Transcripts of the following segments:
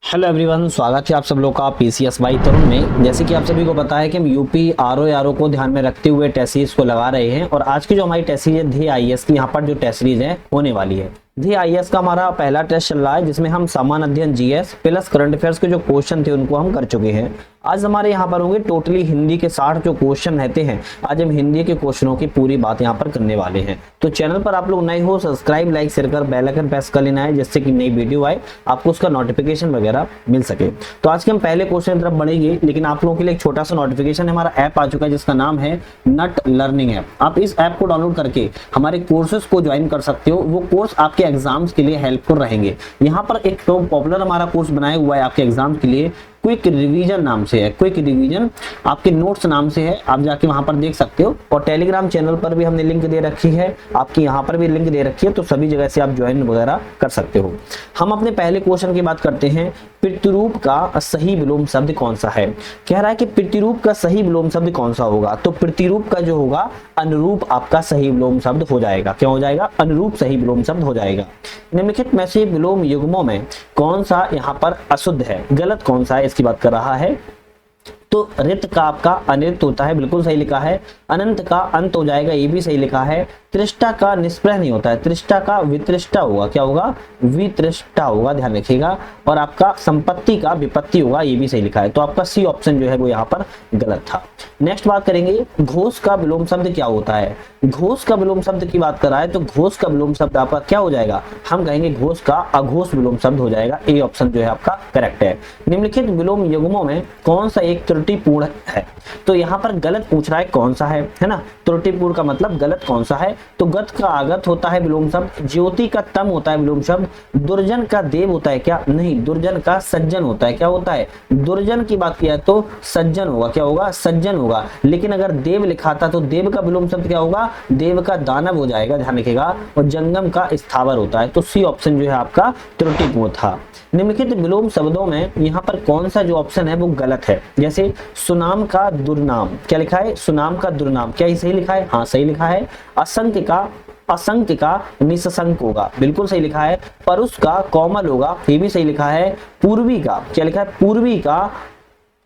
Hello everyone, स्वागत है आप सब लोग का पीसीएस बाई तरुण में। जैसे कि आप सभी को पता है कि हम यूपी आरओ को ध्यान में रखते हुए टेस्ट सीरीज को लगा रहे हैं और आज की जो हमारी टेस्ट सीरीज है ध्येय आईएएस की, यहाँ पर जो टेस्ट सीरीज है होने वाली है। ध्येय आईएएस का हमारा पहला टेस्ट चल रहा है जिसमें हम सामान्य अध्ययन जीएस प्लस करंट अफेयर्स के जो क्वेश्चन थे उनको हम कर चुके हैं। आज हमारे यहाँ पर होंगे टोटली हिंदी के 60 जो क्वेश्चन रहते हैं। आज हम हिंदी के क्वेश्चनों की पूरी बात यहाँ पर करने वाले हैं। तो चैनल पर आप लोग नए हो, सब्सक्राइब लाइक शेयर कर बेल आइकन प्रेस कर लेना है जिससे कि नई वीडियो आए आपको उसका नोटिफिकेशन वगैरह मिल सके। तो आज के हम पहले क्वेश्चन की तरफ बढ़ेंगे, लेकिन आप लोगों के लिए एक छोटा सा नोटिफिकेशन, हमारा ऐप आ चुका है जिसका नाम है नट लर्निंग ऐप। आप इस ऐप को डाउनलोड करके हमारे कोर्सेज को ज्वाइन कर सकते हो। वो कोर्स आपके एग्जाम्स के लिए हेल्पफुल रहेंगे। यहाँ पर एक तो पॉपुलर हमारा कोर्स बनाया हुआ है आपके एग्जाम के लिए, क्विक रिवीजन नाम से है। क्विक रिवीजन आपके नोट्स नाम से है, आप जाके वहां पर देख सकते हो। और टेलीग्राम चैनल पर भी हमने लिंक दे रखी है, आपकी यहाँ पर भी लिंक दे रखी है, तो सभी जगह से आप ज्वाइन वगैरह कर सकते हो। हम अपने पहले क्वेश्चन की बात करते हैं। प्रतिरूप का सही विलोम शब्द कौन सा है? कह रहा है कि प्रतिरूप का सही विलोम शब्द कौन सा होगा? तो प्रतिरूप का जो होगा अनुरूप आपका सही विलोम शब्द हो जाएगा। क्या हो जाएगा? अनुरूप सही विलोम शब्द हो जाएगा। निम्नलिखित में से विलोम युग्मों में कौन सा यहाँ पर अशुद्ध है, गलत कौन सा है, इसकी बात कर रहा है। तो रित का आपका अनित होता है, बिल्कुल सही लिखा है। अनंत का अंत हो जाएगा, ये भी सही लिखा है। त्रिष्टा का निष्प्रह नहीं होता है, त्रिष्टा का वित्रिष्टा होगा। क्या होगा? वित्रिष्टा होगा, ध्यान रखिएगा। और आपका संपत्ति का विपत्ति होगा, ये भी सही लिखा है। तो आपका सी ऑप्शन जो है वो यहाँ पर गलत था। नेक्स्ट बात करेंगे, घोष का विलोम शब्द क्या होता है? घोष का विलोम शब्द की बात कर रहा है तो घोष का विलोम शब्द आपका क्या हो जाएगा? हम कहेंगे घोष का अघोष विलोम शब्द हो जाएगा। ए ऑप्शन जो है आपका करेक्ट है। निम्नलिखित विलोम युग्मों में कौन सा एक त्रुटिपूर्ण है? तो यहाँ पर गलत पूछ रहा है कौन सा है ना। त्रुटिपूर्ण का मतलब गलत कौन सा है? तो गत का आगत होता है विलोम शब्द, ज्योति का तम होता है विलोम शब्द, दुर्जन का देव होता है क्या? नहीं, दुर्जन का सज्जन होता है। क्या होता है? दुर्जन की बात किया तो सज्जन होगा। क्या होगा? सज्जन होगा। लेकिन अगर देव लिखा था तो देव का विलोम शब्द क्या होगा? देव का दानव हो जाएगा, ध्यान रखिएगा। और जंगम का स्थावर होता है। तो सी ऑप्शन जो है आपका त्रुटिपूर्ण था। निम्नलिखित विलोम शब्दों में यहाँ पर कौन सा जो ऑप्शन है वो गलत है? जैसे सुनाम का दुर्नाम, क्या लिखा है? सुनाम का दुर्नाम, क्या ये सही लिखा है? हाँ सही लिखा है। असंख्य का निसंक होगा, बिल्कुल सही लिखा है। परुष का कोमल होगा, ये भी सही लिखा है। पूर्वी का, क्या लिखा है? पूर्वी का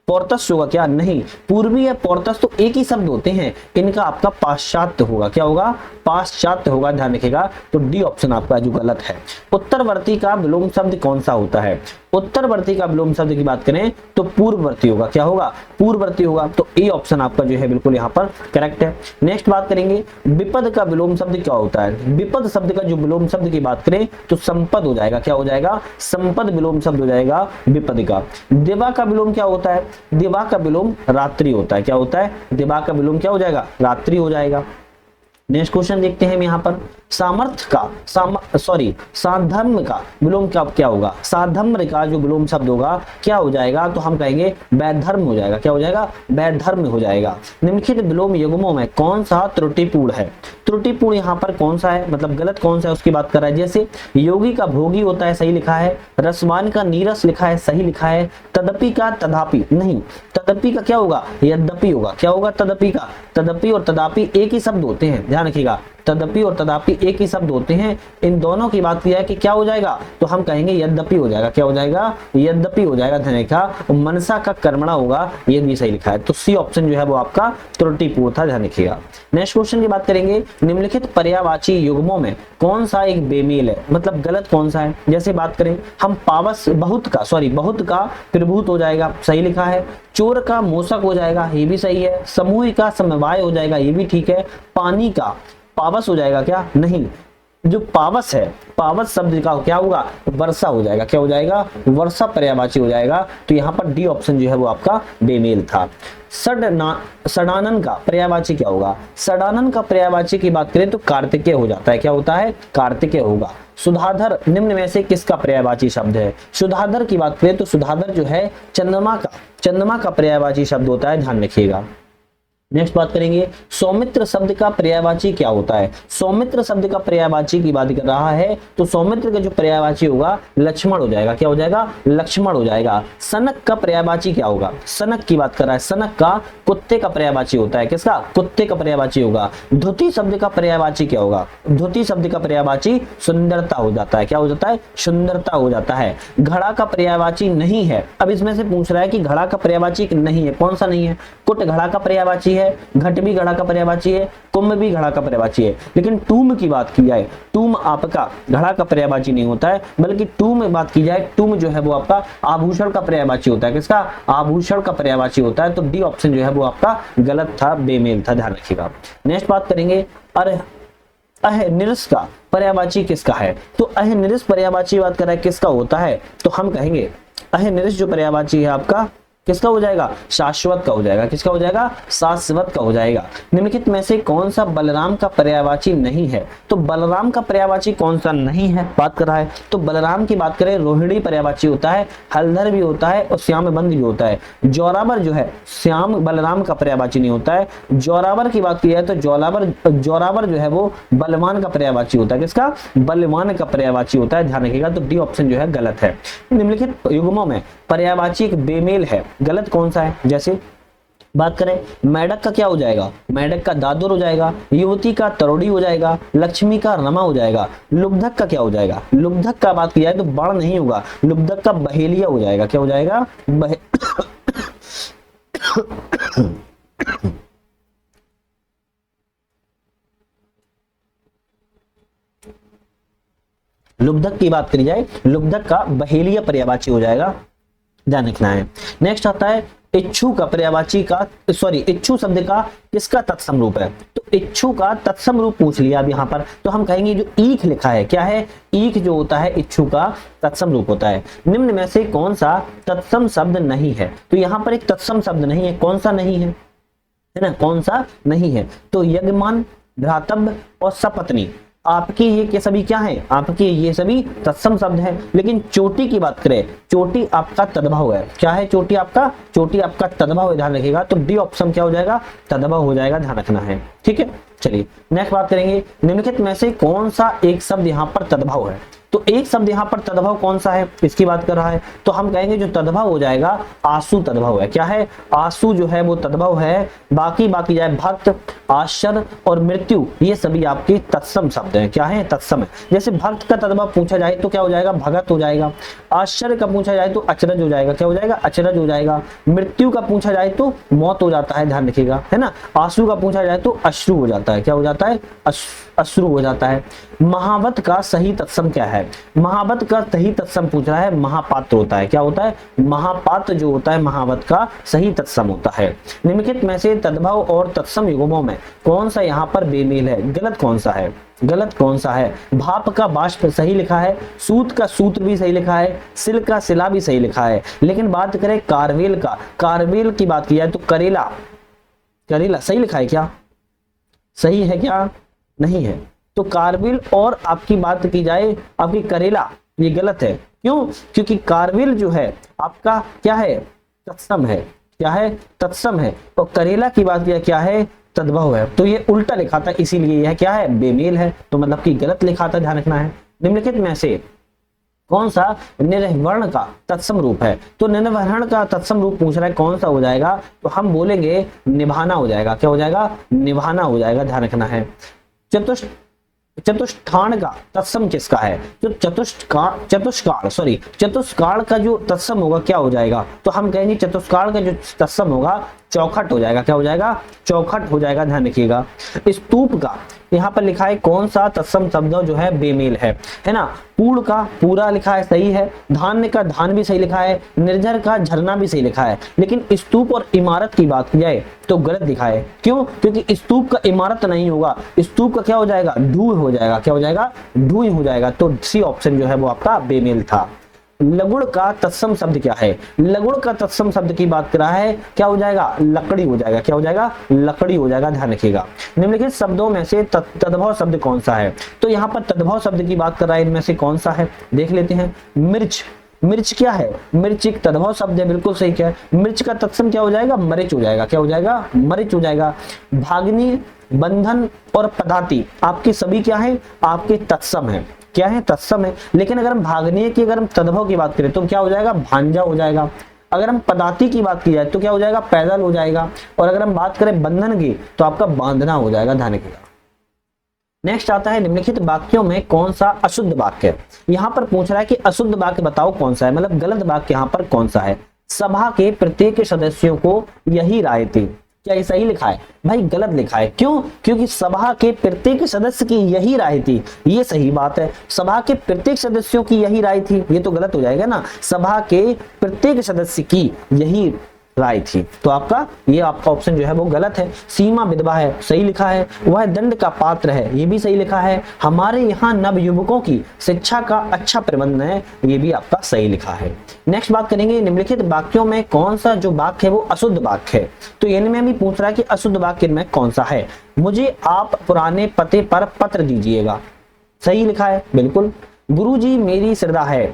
पौर्तस होगा क्या? नहीं, पूर्वी या पौर्तस तो एक ही शब्द होते हैं, इनका आपका पाश्चात्य होगा। क्या होगा? पाश्चात्य होगा, ध्यान रखिएगा। तो डी ऑप्शन आपका जो गलत है। उत्तरवर्ती का विलोम शब्द कौन सा होता है? उत्तरवर्ती का विलोम शब्द की बात करें तो पूर्ववर्ती होगा। क्या होगा? पूर्ववर्ती होगा। तो ए ऑप्शन आपका जो है बिल्कुल यहाँ पर करेक्ट है। नेक्स्ट बात करेंगे, विपद का विलोम शब्द क्या होता है? विपद शब्द का जो विलोम शब्द की बात करें तो संपद हो जाएगा। क्या हो जाएगा? संपद विलोम शब्द हो जाएगा विपद का। दिवा का विलोम क्या होता है? दिवा का विलोम रात्रि होता है। क्या होता है? दिवा का विलोम क्या हो जाएगा? रात्रि हो जाएगा। नेक्स्ट क्वेश्चन देखते हैं हम यहाँ पर। सामर्थ्य का साधर्म का विलोम क्या होगा? साधर्म का जो विलोम शब्द होगा क्या हो जाएगा? तो हम कहेंगे वैधर्म हो जाएगा। क्या हो जाएगा? वैधर्म हो जाएगा। निम्नलिखित विलोम युग्मों में कौन सा त्रुटिपूर्ण है? त्रुटिपूर्ण यहाँ पर कौन सा है, मतलब गलत कौन सा है उसकी बात कर रहा है। जैसे योगी का भोगी होता है, सही लिखा है। रसवान का नीरस लिखा है, सही लिखा है। तदपि का तदापि, नहीं, तदपि का क्या होगा? यद्यपि होगा। क्या होगा? तदपि का, तदपि और तदापि एक ही शब्द होते हैं, ध्यान रखिएगा। तदपि और तदापि एक ही शब्द होते हैं। इन दोनों की बात किया है कि क्या हो जाएगा? तो हम कहेंगे यद्यपि हो जाएगा। क्या हो जाएगा? यद्यपि हो जाएगा, ध्यान रखिएगा। मनसा का कर्मणा होगा, ये भी सही लिखा है। तो सी ऑप्शन जो है वो आपका त्रुटिपूर्ण था, ध्यान रखिएगा। नेक्स्ट क्वेश्चन की बात करेंगे, निम्नलिखित पर्यायवाची युग्मों में कौन सा एक बेमेल है, मतलब गलत कौन सा है? जैसे बात करें हम पावस बहुत का प्रभूत हो जाएगा, सही लिखा है। चोर का मोसक हो जाएगा, ये भी सही है। समूह का समवाय हो जाएगा, ये भी ठीक है। पानी का पावस हो जाएगा क्या? नहीं, जो पावस है, पावस शब्द का क्या होगा? वर्षा हो जाएगा। क्या हो जाएगा? वर्षा पर्यायवाची हो जाएगा। तो यहाँ पर डी ऑप्शन जो है वो आपका बेमेल था। सडानन का पर्यायवाची क्या होगा? सडानन का पर्यायवाची की बात करें तो कार्तिकेय हो जाता है। क्या होता है? कार्तिकेय होगा। सुधाधर निम्न में से किसका पर्यायवाची शब्द है? सुधाधर की बात करें तो सुधाधर जो है चंद्रमा का पर्यायवाची शब्द होता है, ध्यान रखिएगा। नेक्स्ट बात करेंगे सौमित्र शब्द का पर्यायवाची क्या होता है। सौमित्र शब्द का पर्यायवाची की बात कर रहा है तो सौमित्र का जो पर्यायवाची होगा लक्ष्मण हो जाएगा। क्या हो जाएगा? लक्ष्मण हो जाएगा। सनक का पर्यायवाची क्या होगा? सनक की बात कर रहा है, सनक का कुत्ते का पर्यायवाची होता है। किसका? कुत्ते का पर्यायवाची होगा। धुति शब्द का पर्यायवाची क्या होगा? धुति शब्द का पर्यायवाची सुंदरता हो जाता है। क्या हो जाता है? सुंदरता हो जाता है। घड़ा का पर्यायवाची नहीं है। अब इसमें से पूछ रहा है कि घड़ा का पर्यायवाची नहीं है, कौन सा नहीं है? कुट घड़ा का पर्यायवाची है, घट भी घड़ा का पर्यायवाची है, कुंभ भी घड़ा का पर्यायवाची है। लेकिन टूम की बात की जाए, टूम आपका घड़ा का पर्यायवाची नहीं होता है, बल्कि टूम में बात की जाए, टूम जो है वो आपका आभूषण का पर्यायवाची होता है। किसका? आभूषण का पर्यायवाची होता है। तो डी ऑप्शन जो है वो आपका गलत था, बेमेल था, ध्यान रखिएगा। नेक्स्ट बात करेंगे अहनिरस का पर्यायवाची किसका है। तो अहनिरस पर्यायवाची बात कर रहा है किसका होता है, तो हम कहेंगे अहनिरस जो पर्यायवाची है आपका किसका हो जाएगा? शाश्वत का हो जाएगा। किसका हो जाएगा? शाश्वत का हो जाएगा। निम्नलिखित में से कौन सा बलराम का पर्यायवाची नहीं है। तो बलराम का पर्यायवाची कौन सा नहीं है बात कर रहा है, तो बलराम की बात करें रोहिणी पर्यायवाची होता है, हलधर भी होता है और श्यामबंध भी होता है। जोरावर जो है श्याम बलराम का पर्यायवाची नहीं होता है। जोरावर की बात की जाए तो जोरावर जो है वो बलवान का पर्यायवाची होता है। किसका? बलवान का पर्यायवाची होता है, ध्यान रखिएगा। तो डी ऑप्शन जो है गलत है। निम्नलिखित युग्मों में पर्यायवाची एक बेमेल है, गलत कौन सा है? जैसे बात करें मेढक का क्या हो जाएगा? मेढक का दादुर हो जाएगा, युवती का तरोड़ी हो जाएगा, लक्ष्मी का रमा हो जाएगा। लुब्धक का क्या हो जाएगा? लुब्धक का बात की जाए तो बाण नहीं होगा, लुब्धक का बहेलिया हो जाएगा। क्या हो जाएगा? लुब्धक की बात करी जाए, लुब्धक का बहेलिया पर्यायवाची हो जाएगा, ध्यान रखना है। नेक्स्ट आता है इच्छु का पर्यायवाची का इच्छु शब्द का किसका तत्सम रूप है। तो इच्छु का तत्सम रूप पूछ लिया अब यहाँ पर, तो हम कहेंगे जो ईख लिखा है, क्या है? ईख जो होता है इच्छु का तत्सम रूप होता है। निम्न में से कौन सा तत्सम शब्द नहीं है। तो यहाँ पर एक तत्सम शब्द नहीं है, कौन सा नहीं है ना? कौन सा नहीं है? तो यजमान, भ्रातव्य और सपत्नी आपकी ये सभी क्या है? आपके ये सभी तत्सम शब्द हैं। लेकिन चोटी की बात करें, चोटी आपका तद्भव है। क्या है? चोटी आपका तद्भव है, ध्यान रखिएगा। तो डी ऑप्शन क्या हो जाएगा? तद्भव हो जाएगा, ध्यान रखना है। ठीक है, चलिए नेक्स्ट बात करेंगे निम्नलिखित में से कौन सा एक शब्द यहाँ पर तद्भव है। तो एक शब्द यहाँ पर तद्भव कौन सा है इसकी बात कर रहा है, तो हम कहेंगे जो तद्भव हो जाएगा आंसू तद्भव है। क्या है? आंसू जो है वो तद्भव है। बाकी जाए भक्त, आश्चर्य और मृत्यु, ये सभी आपके तत्सम शब्द हैं। क्या है? तत्सम है। जैसे भक्त का तद्भव पूछा जाए तो क्या हो जाएगा? भगत हो जाएगा। आश्चर्य का पूछा जाए तो अचरज हो जाएगा। क्या हो जाएगा? अचरज हो जाएगा। मृत्यु का पूछा जाए तो मौत हो जाता है, ध्यान रखिएगा, है ना। आंसू का पूछा जाए तो अश्रु हो जाता है। क्या हो जाता है? अश्रु हो जाता है। महावत का सही तत्सम क्या है? महावत का सही तत्सम पूछ रहा है, महापात्र होता है। क्या होता है? महापात्र जो होता है महावत का सही तत्सम होता है। निम्नलिखित में से तद्भव और तत्सम युग्मों में कौन सा यहाँ पर बेमेल है? गलत कौन सा है? गलत कौन सा है? भाप का बाष्प सही लिखा है, सूत का सूत्र भी सही लिखा है, सिल का सिला भी सही लिखा है। लेकिन बात करें कारवेल का, कारवेल की बात की जाए तो करेला सही लिखा है। क्या सही है? क्या नहीं है? तो कारविल और आपकी बात की जाए आपकी करेला, ये गलत है। क्यों? क्योंकि कारविल जो है आपका क्या है? तत्सम है। क्या है? तत्सम है। और करेला की बात किया क्या है? तद्भव है। तो ये उल्टा लिखा था, इसीलिए यह क्या है? बेमेल है। तो मतलब कि गलत लिखा था, ध्यान रखना है। निम्नलिखित में से कौन सा निर्वर्ण का तत्सम रूप है? तो निर्वर्ण का तत्सम रूप पूछ रहा है, कौन सा हो जाएगा? तो हम बोलेंगे निभाना हो जाएगा। क्या हो जाएगा? निभाना हो जाएगा, ध्यान रखना है। चतुष्टान का तत्सम किसका है? तो चतुष्काण का जो तत्सम होगा क्या हो जाएगा? तो हम कहेंगे चतुष्काण का जो तत्सम होगा चौखट हो जाएगा। क्या हो जाएगा? चौखट हो जाएगा, ध्यान रखिएगा। स्तूप का यहाँ पर लिखा है कौन सा तत्सम शब्द जो है बेमेल है ना। पूर्ण का पूरा लिखा है, सही है। धान्य का धान भी सही लिखा है। निर्झर का झरना भी सही लिखा है। लेकिन स्तूप और इमारत की बात की जाए तो गलत लिखा है। क्यों? क्योंकि स्तूप का इमारत नहीं होगा, स्तूप का क्या हो जाएगा? ढूंढ हो जाएगा। क्या हो जाएगा? ढूंढ हो जाएगा। तो सी ऑप्शन जो है वो आपका बेमेल था। लगुड़ का तत्सम शब्द क्या है? लगुड़ का तत्सम शब्द की बात कर रहा है, क्या हो जाएगा? लकड़ी हो जाएगा। क्या हो जाएगा? लकड़ी हो जाएगा, ध्यान रखिएगा। निम्नलिखित शब्दों में से तद्भव शब्द कौन सा है? तो यहाँ पर तद्भव शब्द की बात कर रहा है, इनमें से कौन सा है देख लेते हैं। मिर्च मिर्च क्या है, मिर्च एक तद्भव शब्द है, बिल्कुल सही। क्या है, मिर्च का तत्सम क्या हो जाएगा, मरिच हो जाएगा। क्या हो जाएगा, मरिच हो जाएगा। भागनी, बंधन और पदाति आपके सभी क्या है, आपके तत्सम है। क्या है, तत्सम है। लेकिन अगर हम भागनीय की, अगर हम तद्भव की बात करें तो क्या हो जाएगा, भांजा हो जाएगा। अगर हम पदाति की बात की जाए तो क्या हो जाएगा, पैदल हो जाएगा। और अगर हम बात करें बंधन की तो आपका बांधना हो जाएगा, ध्यान रखिएगा। नेक्स्ट आता है, निम्नलिखित वाक्यों में कौन सा अशुद्ध वाक्य है। यहां पर पूछ रहा है कि अशुद्ध वाक्य बताओ कौन सा है, मतलब गलत वाक्य यहां पर कौन सा है। सभा के प्रत्येक सदस्यों को यही राय थी। क्या ये सही लिखा है, भाई गलत लिखा है। क्यों, क्योंकि सभा के प्रत्येक सदस्य की यही राय थी, ये सही बात है। सभा के प्रत्येक सदस्यों की यही राय थी, ये तो गलत हो जाएगा ना। सभा के प्रत्येक सदस्य की यही राय थी, तो आपका ये आपका ऑप्शन जो है वो गलत है। सीमा विधवा है, सही लिखा है। वह दंड का पात्र है, ये भी सही लिखा है। हमारे यहाँ नव युवकों की शिक्षा का अच्छा प्रबंध है, ये भी आपका सही लिखा है। नेक्स्ट बात करेंगे, निम्नलिखित वाक्यों में कौन सा जो वाक्य है वो अशुद्ध वाक्य है। तो इनमें भी पूछ रहा है कि अशुद्ध वाक्य में कौन सा है। मुझे आप पुराने पते पर पत्र दीजिएगा, सही लिखा है, बिल्कुल। गुरुजी मेरी श्रद्धा है,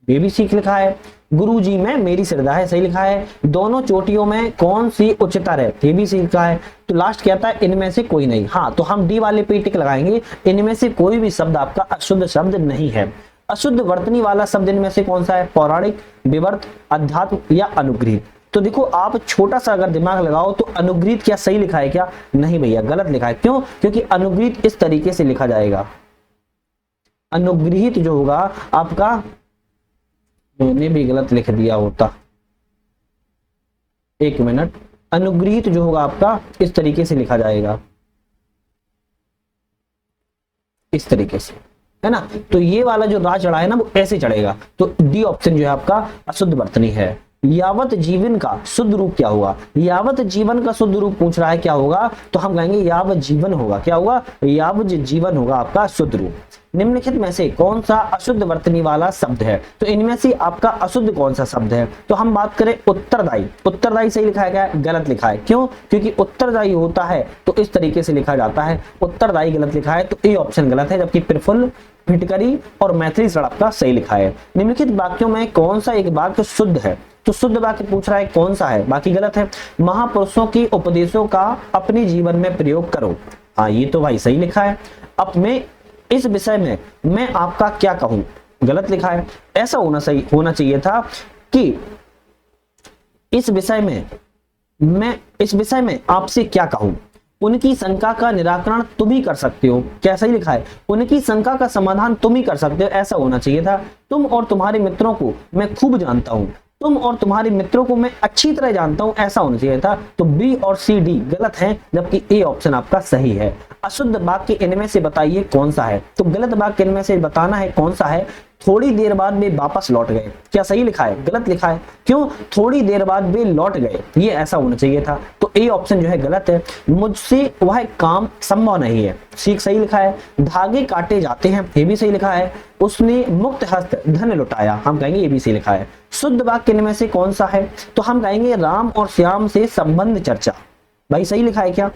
ये भी ठीक लिखा है। गुरुजी में मेरी श्रद्धा है, सही लिखा है। दोनों चोटियों में कौन सी उच्चतर है, ये भी सही लिखा है। तो लास्ट क्या था, इनमें से कोई नहीं। हाँ, तो हम डी वाले पे टिक लगाएंगे, इनमें से कोई भी शब्द आपका अशुद्ध शब्द नहीं है। अशुद्ध वर्तनी वाला शब्द इनमें से कौन सा है, पौराणिक, विवर्त, अध्यात्म या अनुग्रहित। तो देखो आप छोटा सा अगर दिमाग लगाओ तो अनुग्रहित क्या सही लिखा है क्या, नहीं भैया गलत लिखा है। क्यों, क्योंकि अनुग्रहित इस तरीके से लिखा जाएगा। अनुग्रहित जो होगा आपका, मैंने भी गलत लिख दिया होता, एक मिनट। अनुग्रहित जो होगा आपका इस तरीके से लिखा जाएगा, इस तरीके से, है ना। तो ये वाला जो रा चढ़ा है ना वो ऐसे चढ़ेगा। तो डी ऑप्शन जो है आपका अशुद्ध वर्तनी है। यावत जीवन का शुद्ध रूप क्या होगा, यावत जीवन का शुद्ध रूप पूछ रहा है क्या होगा, तो हम कहेंगे यावत जीवन होगा। क्या होगा, यावत जीवन होगा आपका शुद्ध रूप। निम्नलिखित में से कौन सा अशुद्ध वर्तनी वाला शब्द है। तो इनमें से आपका अशुद्ध कौन सा शब्द है, तो हम बात करें उत्तरदायी। उत्तरदायी सही लिखा है क्या, गलत लिखा है। क्यों, क्योंकि उत्तरदायी होता है तो इस तरीके से लिखा जाता है, उत्तरदायी गलत लिखा है, तो ए ऑप्शन गलत है। जबकि प्रफुल्ल, फिटकरी और मैथिली सड़क का सही लिखा है। निम्नलिखित वाक्यों में कौन सा एक वाक्य शुद्ध है, तो शुद्ध वाक्य पूछ रहा है कौन सा है, बाकी गलत है। महापुरुषों की उपदेशों का अपने जीवन में प्रयोग करो, हाँ ये तो भाई सही लिखा है। अब मैं इस विषय में मैं आपका क्या कहूं, गलत लिखा है। ऐसा होना चाहिए था कि इस विषय में आपसे क्या कहूं, उनकी शंका का निराकरण तुम ही कर सकते हो। क्या सही लिखा है, उनकी शंका का समाधान तुम ही कर सकते हो, ऐसा होना चाहिए था। तुम और तुम्हारे मित्रों को मैं खूब जानता हूं, तुम और तुम्हारे मित्रों को मैं अच्छी तरह जानता हूं, ऐसा होना चाहिए था। तो बी और सी डी गलत है, जबकि ए ऑप्शन आपका सही है। अशुद्ध वाक्य इनमें से बताइए कौन सा है, तो गलत वाक्य इनमें से बताना है कौन सा है। थोड़ी देर बाद वे वापस लौट गए, क्या सही लिखा है, गलत लिखा है। क्यों, थोड़ी देर बाद वे लौट गए, ये ऐसा होना चाहिए था। तो ए ऑप्शन जो है गलत है। मुझसे वह काम संभव नहीं है, ठीक सही लिखा है। धागे काटे जाते हैं, ये भी सही लिखा है। उसने मुक्त हस्त धन लुटाया, हम कहेंगे ये भी सही लिखा है। शुद्ध वाक्य इनमें से कौन सा है, तो हम कहेंगे राम और श्याम से संबंध चर्चा, भाई सही लिखा है क्या,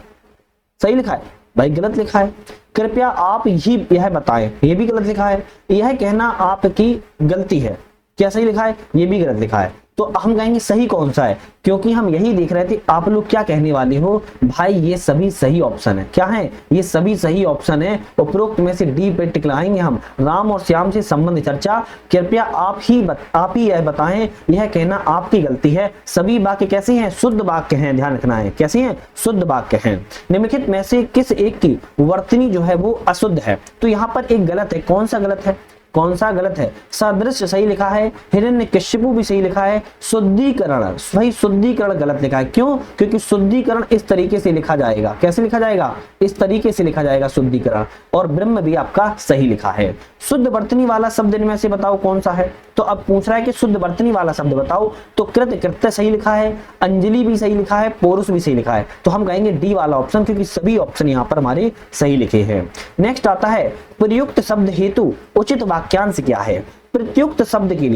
सही लिखा है, भाई गलत लिखा है। कृपया आप ही यह बताएं, ये भी गलत लिखा है। यह कहना आपकी गलती है, क्या सही लिखा है, ये भी गलत लिखा है। तो हम कहेंगे सही कौन सा है, क्योंकि हम यही देख रहे थे आप लोग क्या कहने वाले हो। भाई ये सभी सही ऑप्शन है, क्या है, ये सभी सही ऑप्शन है। उपरोक्त में से डी पे टिक लगाएंगे हम। राम और श्याम से संबंध चर्चा, कृपया आप ही यह बताएं, यह कहना आपकी गलती है। सभी वाक्य कैसे हैं, शुद्ध वाक्य हैं, ध्यान रखना है, कैसे हैं, शुद्ध वाक्य हैं। निम्नलिखित में से किस एक की वर्तनी जो है वो अशुद्ध है, तो यहाँ पर एक गलत है। कौन सा गलत है, कौन सा गलत है, सदृश सही लिखा है, हिरण्यकशिपु भी सही लिखा है। शुद्धिकरण, भाई शुद्धिकरण गलत लिखा है। क्यों, क्योंकि शुद्धिकरण इस तरीके से लिखा जाएगा, कैसे लिखा जाएगा, इस तरीके से लिखा जाएगा शुद्धिकरण। और ब्रह्म भी आपका सही लिखा है। शुद्ध वर्तनी वाला शब्द इनमें से बताओ कौन सा है, तो अब पूछ रहा है कि शुद्ध वर्तनी वाला शब्द बताओ। तो कृत कृत्य सही लिखा है, अंजलि भी सही लिखा है, पौरुष भी सही लिखा है। तो हम कहेंगे डी वाला ऑप्शन, क्योंकि सभी ऑप्शन यहाँ पर हमारे सही लिखे हैं। नेक्स्ट आता है प्रयुक्त शब्द हेतु उचित वाक्यांश क्या है। प्रत्युक्त शब्द के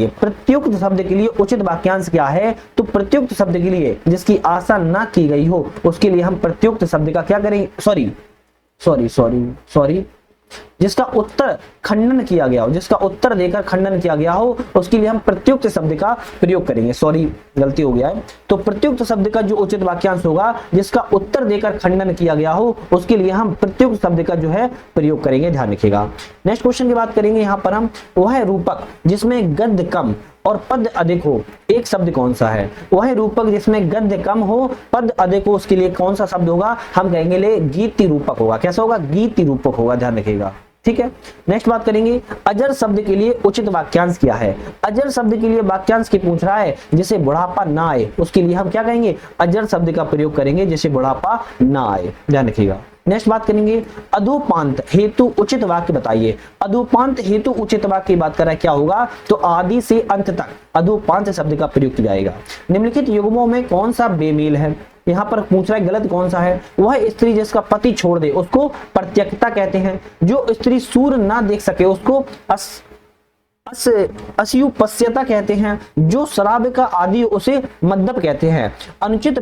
लिए उचित वाक्यांश क्या है, तो प्रत्युक्त शब्द के लिए जिसकी आशा ना की गई हो उसके लिए हम प्रत्युक्त शब्द का क्या करेंगे, सॉरी जिसका उत्तर खंडन किया गया हो, जिसका उत्तर देकर खंडन किया गया हो, उसके लिए हम प्रत्युक्त शब्द का प्रयोग करेंगे। सॉरी, गलती हो गया है। तो प्रत्युक्त शब्द का जो उचित वाक्यांश होगा, जिसका उत्तर देकर खंडन किया गया हो, उसके लिए हम प्रत्युक्त शब्द का जो है प्रयोग करेंगे, ध्यान रखिएगा। नेक्स्ट क्वेश्चन की बात करेंगे यहाँ पर हम, वह रूपक जिसमें गद्य कम और पद अधिक हो, एक शब्द कौन सा है? वह रूपक जिसमें गद्य कम हो, पद अधिक हो, उसके लिए कौन सा शब्द होगा? हम कहेंगे ले गीति रूपक होगा। कैसा होगा? गीति रूपक होगा, ध्यान रखिएगा। ठीक है, नेक्स्ट बात करेंगे, अजर शब्द के लिए उचित वाक्यांश क्या है? अजर शब्द के लिए वाक्यांश की पूछ रहा है, जिसे बुढ़ापा ना आए, उसके लिए हम क्या कहेंगे? अजर शब्द का प्रयोग करेंगे, जिसे बुढ़ापा ना आए, ध्यान रखिएगा। नेक्स्ट बात करेंगे, अधोपांत हेतु उचित वाक्य बताइए। अधोपांत हेतु उचित वाक्य की बात कर रहा है, क्या होगा? तो आदि से अंत तक अधोपांत शब्द का प्रयोग किया जाएगा। निम्नलिखित युग्मों में कौन सा बेमेल है? यहाँ पर पूछ रहा है गलत कौन सा है? वह स्त्री जिसका पति छोड़ दे उसको प्रत्यक्षता कहते हैं। जो स्त्री सूर्य ना देख सके उसको अस्युपस्यता कहते हैं। जो शराब का आदि उसे मद्यप कहते हैं। अनुचित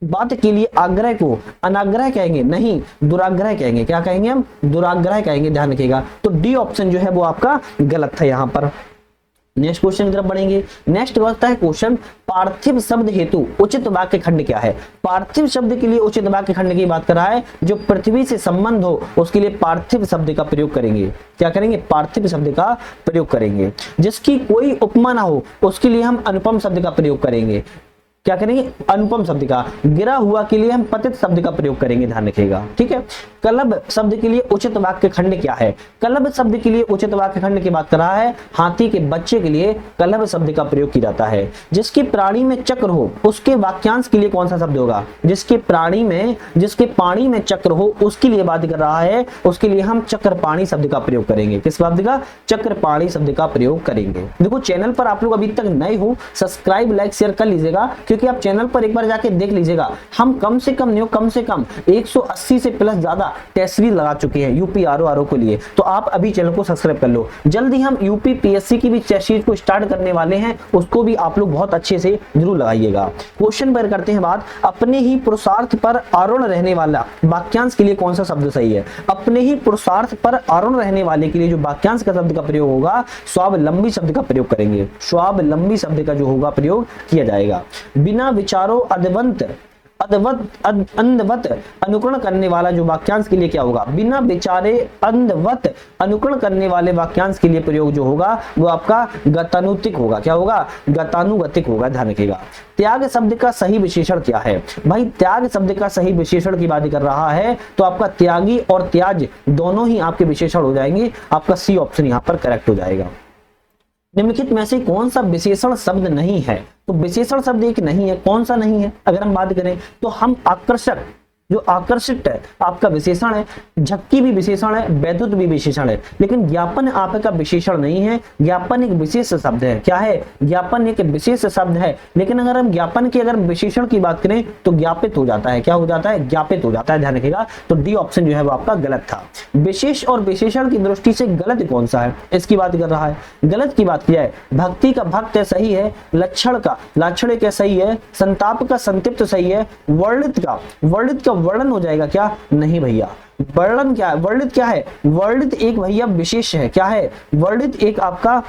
बात के लिए आग्रह को अनाग्रह कहेंगे, नहीं दुराग्रह कहेंगे। क्या कहेंगे हम? दुराग्रह कहेंगे, ध्यान रखिएगा। तो डी ऑप्शन जो है वो आपका गलत था यहाँ पर। नेक्स्ट क्वेश्चन की तरफ बढ़ेंगे। नेक्स्ट होता है क्वेश्चन, पार्थिव शब्द हेतु उचित वाक्य खंड क्या है? पार्थिव शब्द के लिए उचित वाक्य खंड की बात कर रहा है, जो पृथ्वी से संबंध हो, उसके लिए पार्थिव शब्द का प्रयोग करेंगे। क्या करेंगे? पार्थिव शब्द का प्रयोग करेंगे। जिसकी कोई उपमा ना हो, उसके लिए हम अनुपम शब्द का प्रयोग करेंगे। क्या करेंगे? अनुपम शब्द का। गिरा हुआ के लिए हम पतित शब्द का प्रयोग करेंगे, ध्यान रखिएगा। ठीक है, कलब शब्द के लिए उचित वाक्य खंड क्या है? कलब शब्द के लिए उचित वाक्य खंड की बात कर रहा है, हाथी के बच्चे के लिए कलब शब्द का प्रयोग किया जाता है। जिसके प्राणी में चक्र हो, उसके वाक्यांश के लिए कौन सा शब्द होगा? जिसके पाणी में चक्र हो, उसके लिए बात कर रहा है, उसके लिए हम चक्रपाणी शब्द का प्रयोग करेंगे। किस शब्द का? चक्रपाणी शब्द का प्रयोग करेंगे। देखो, चैनल पर आप लोग अभी तक नए हो, सब्सक्राइब लाइक शेयर कर लीजिएगा, क्योंकि आप चैनल पर एक बार जाके देख लीजिएगा, हम कम से कम 180 से प्लस ज्यादा टेस्ट सीरीज लगा चुके हैं यूपी आरओ के लिए। तो आप अभी चैनल को सब्सक्राइब कर लो। जल्दी हम यूपी पीएससी की भी टेस्ट सीरीज को स्टार्ट करने वाले हैं, उसको भी आप लोग बहुत अच्छे से जरूर लगाइएगा। क्वेश्चन पर करते हैं बात, अपने ही पुरुषार्थ पर आरूढ़ रहने वाला वाक्यांश के लिए कौन सा शब्द सही है? अपने ही पुरुषार्थ पर आरूढ़ रहने वाले के लिए जो वाक्यांश का शब्द का प्रयोग होगा, स्वावलंबी शब्द का प्रयोग करेंगे। स्वावलंबी शब्द का जो होगा प्रयोग किया जाएगा। बिना विचारों अंधवत अनुकरण करने वाला जो वाक्यांश के लिए क्या होगा? बिना विचारे अंधवत अनुकरण करने वाले वाक्यांश के लिए प्रयोग जो होगा वो आपका गतानुगतिक होगा। क्या होगा? गतानुगतिक होगा, ध्यान रखिएगा। त्याग शब्द का सही विशेषण क्या है? भाई, त्याग शब्द का सही विशेषण की बात कर रहा है, तो आपका त्यागी और त्याज दोनों ही आपके विशेषण हो जाएंगे। आपका सी ऑप्शन यहाँ पर करेक्ट हो जाएगा। निम्नलिखित में से कौन सा विशेषण शब्द नहीं है? तो विशेषण शब्द एक नहीं है। कौन सा नहीं है? अगर हम बात करें तो हम आकर्षक, जो आकर्षित है आपका विशेषण है, झक्की भी विशेषण है, वैद्युत भी विशेषण है, लेकिन ज्ञापन आपका विशेषण नहीं है। ज्ञापन एक विशेष शब्द है। क्या है? ज्ञापन एक विशेष शब्द है, लेकिन अगर हम ज्ञापन की अगर विशेषण की बात करें तो ज्ञापित हो जाता है। क्या हो जाता है? ज्ञापित हो जाता है, ध्यान रखिएगा। तो डी ऑप्शन जो है वो आपका गलत था। विशेष और विशेषण की दृष्टि से गलत कौन सा है, इसकी बात कर रहा है। गलत की बात किया है, भक्ति का भक्त है सही है, लक्षण का लाक्षणिक क्या सही है, संताप का संतिप्त सही है, वर्णित का वर्णन हो जाएगा क्या? नहीं भैया, वर्णन क्या है? वर्णित क्या है? वर्णित एक भैया विशेष है। क्या है? वर्णित एक आपका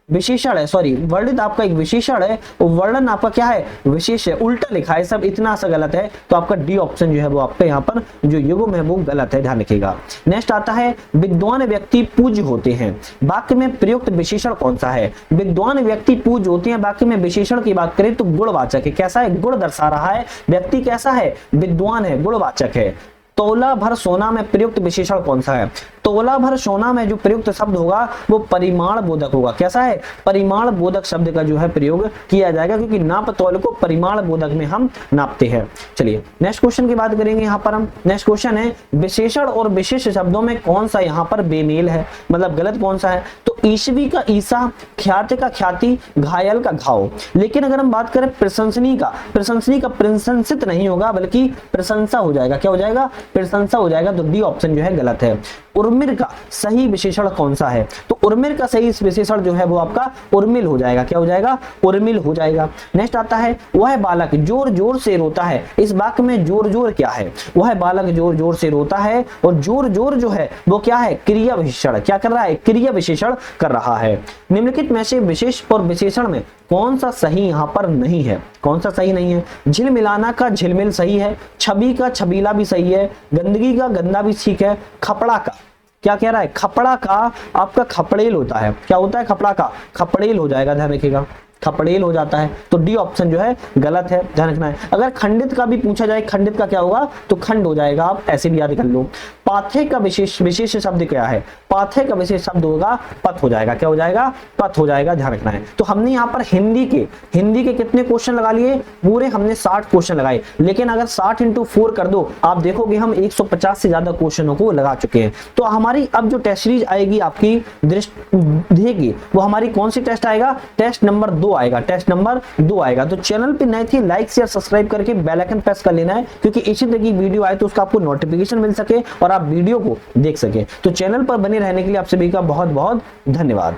विशेषण है, सॉरी, वर्णित आपका एक विशेषण है, वर्णन आपका क्या है? विशेष है। उल्टा लिखा है, सब इतना सा गलत है। तो आपका डी ऑप्शन जो है वो आपका यहाँ पर जो युग्म है वो गलत है, ध्यान रखिएगा। नेक्स्ट आता है, विद्वान व्यक्ति पूज्य होते हैं, वाक्य में प्रयुक्त विशेषण कौन सा है? विद्वान व्यक्ति पूज्य होते हैं, वाक्य में विशेषण की बात करें तो गुणवाचक है। कैसा है? गुण दर्शा रहा है। व्यक्ति कैसा है? विद्वान है, गुणवाचक है। तोला भर सोना में प्रयुक्त विशेषण कौन सा है? तोला भर सोना में जो प्रयुक्त शब्द होगा वो परिमाण बोधक होगा। कैसा है? परिमाण बोधक शब्द का जो है प्रयोग किया जाएगा, क्योंकि नाप तौल को परिमाण बोधक में हम नापते हैं। चलिए नेक्स्ट क्वेश्चन की बात करेंगे। यहाँ पर हम नेक्स्ट क्वेश्चन है, विशेषण और विशेष शब्दों में कौन सा यहाँ पर बेमेल है, मतलब गलत कौन सा है? तो ईशवी का ईसा, ख्याति का ख्याति, घायल का घाव। लेकिन अगर हम बात करें प्रशंसनीय का प्रशंसित नहीं होगा, बल्कि प्रशंसा हो जाएगा। क्या हो जाएगा? प्रशंसा हो जाएगा, तो डी ऑप्शन जो है गलत है। उर्मिर का सही विशेषण कौन सा है? तो उर्मिर का सही विशेषण जो है वो आपका उर्मिल हो जाएगा। क्या हो जाएगा? उर्मिल हो जाएगा। नेक्स्ट आता है, वह बालक जोर जोर से रोता है। इस वाक्य में जोर जोर क्या है? वह बालक जोर जोर से रोता है, और जोर जोर जो है वो क्या है? क्रिया विशेषण। क्या कर रहा है? क्रिया विशेषण कर रहा है। निम्नलिखित में से विशेष और विशेषण में कौन सा सही यहाँ पर नहीं है? कौन सा सही नहीं है? झिलमिलाना का झिलमिल सही है, छवि का छबीला भी सही है, गंदगी का गंदा भी ठीक है, खपड़ा का, क्या कह रहा है? खपड़ा का आपका खपड़ेल होता है। क्या होता है? खपड़ा का खपड़ेल हो जाएगा, ध्यान रखिएगा, खपड़ेल हो जाता है। तो डी ऑप्शन जो है गलत है, ध्यान रखना है। अगर खंडित का भी पूछा जाए, खंडित का क्या होगा? तो खंड हो जाएगा, आप ऐसे भी याद कर लो। पाथे का विशेष शब्द क्या है? पाथे का विशेष शब्द होगा पथ हो जाएगा। क्या हो जाएगा? पथ हो जाएगा, ध्यान रखना है। तो हमने यहाँ पर हिंदी के कितने क्वेश्चन लगा लिए? पूरे हमने 60 क्वेश्चन लगाए, लेकिन अगर 60 × 4 कर दो, आप देखोगे हम 150 से ज्यादा क्वेश्चनों को लगा चुके हैं। तो हमारी अब जो टेस्ट सीरीज आएगी आपकी दृष्टि देगी, वो हमारी कौन सी टेस्ट आएगा? टेस्ट नंबर 2 आएगा, टेस्ट नंबर 2 आएगा। तो चैनल पे नए थे, लाइक शेयर सब्सक्राइब करके बेल आइकन प्रेस कर लेना है, क्योंकि इसी तरह की वीडियो आए तो उसका आपको नोटिफिकेशन मिल सके और आप वीडियो को देख सके। तो चैनल पर बने रहने के लिए आप सभी का बहुत बहुत धन्यवाद।